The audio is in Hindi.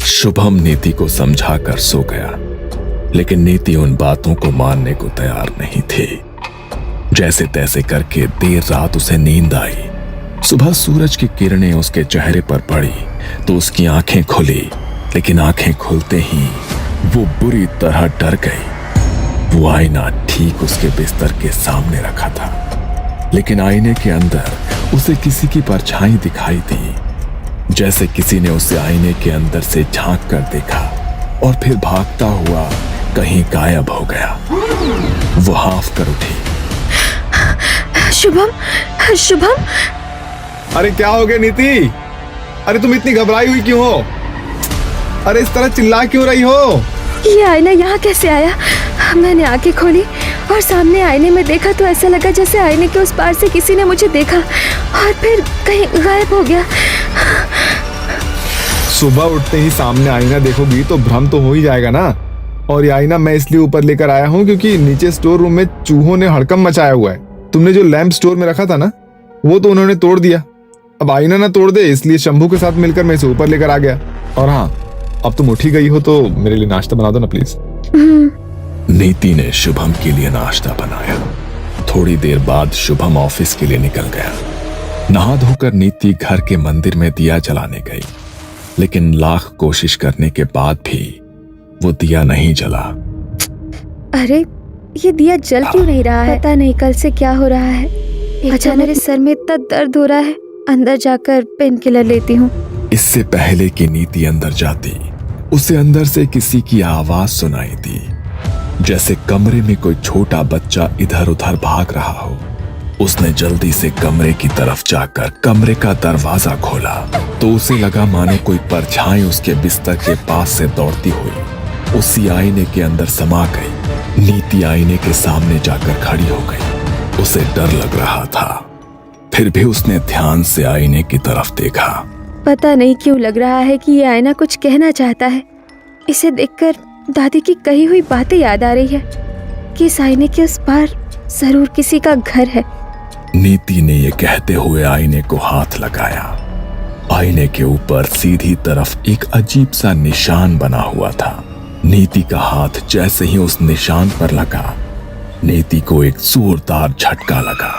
शुभम नीति को समझा कर सो गया, लेकिन नीति उन बातों को मानने को तैयार नहीं थी। जैसे तैसे करके देर रात उसे नींद आई। सुबह सूरज की किरणें उसके चेहरे पर पड़ी तो उसकी आंखें खुली, लेकिन आंखें खुलते ही वो बुरी तरह डर गई। वो आईना ठीक उसके बिस्तर के सामने रखा था, लेकिन आईने के अंदर उसे किसी की परछाई दिखाई दी, जैसे किसी ने उसे आईने के अंदर से झांक कर देखा और फिर भागता हुआ कहीं गायब हो गया। वो हाफ कर उठी। शुभम, शुभम। अरे क्या हो गया नीति? अरे तुम इतनी घबराई हुई क्यों हो? अरे इस तरह चिल्ला क्यों रही हो? ये आईना यहाँ कैसे आया? मैंने आंखें खोली और सामने आईने में देखा तो ऐसा लगा जैसे आईने के उस पार से किसी ने मुझे देखा और फिर कहीं गायब हो गया। सुबह उठते ही सामने आईना देखोगी तो भ्रम तो हो ही जाएगा ना। और ये आईना मैं इसलिए ऊपर लेकर आया हूँ क्योंकि नीचे स्टोर रूम में चूहों ने हड़कंप मचाया हुआ है। तुमने जो लैंप स्टोर में रखा था ना, वो तो उन्होंने तोड़ दिया। अब आईना ना तोड़ दे, इसलिए शंभू के साथ मिलकर मैं इसे ऊपर लेकर आ गया। और हाँ, अब तुम उठी गई हो तो मेरे लिए नाश्ता बना दो ना प्लीज। नीति ने शुभम के लिए नाश्ता बनाया। थोड़ी देर बाद शुभम ऑफिस के लिए निकल गया। नहा धोकर नीति घर के मंदिर में दिया जलाने गई, लेकिन लाख कोशिश करने के बाद भी वो दिया नहीं जला। अरे ये दिया जल क्यों नहीं रहा है? पता नहीं कल से क्या हो रहा है। अच्छा, मेरे सर में इतना दर्द हो रहा है। अंदर जाकर पेन किलर लेती हूँ। इससे पहले कि नीति अंदर जाती, उसे अंदर से किसी की आवाज सुनाई दी, जैसे कमरे में कोई छोटा बच्चा इधर उधर भाग रहा हो। उसने जल्दी से कमरे की तरफ जाकर कमरे का दरवाजा खोला तो उसे लगा मानो कोई परछाई उसके बिस्तर के पास से दौड़ती हुई उसी आईने के अंदर समा गई। नीति आईने के सामने जाकर खड़ी हो गई। उसे डर लग रहा था, फिर भी उसने ध्यान से आईने की तरफ देखा। पता नहीं क्यों लग रहा है कि ये आईना कुछ कहना चाहता है। इसे देखकर दादी की कही हुई बातें याद आ रही है कि इस आईने के उस पार जरूर किसी का घर है। नीति ने यह कहते हुए आईने को हाथ लगाया। आईने के ऊपर सीधी तरफ एक अजीब सा निशान बना हुआ था। नीति का हाथ जैसे ही उस निशान पर लगा, नीति को एक जोरदार झटका लगा।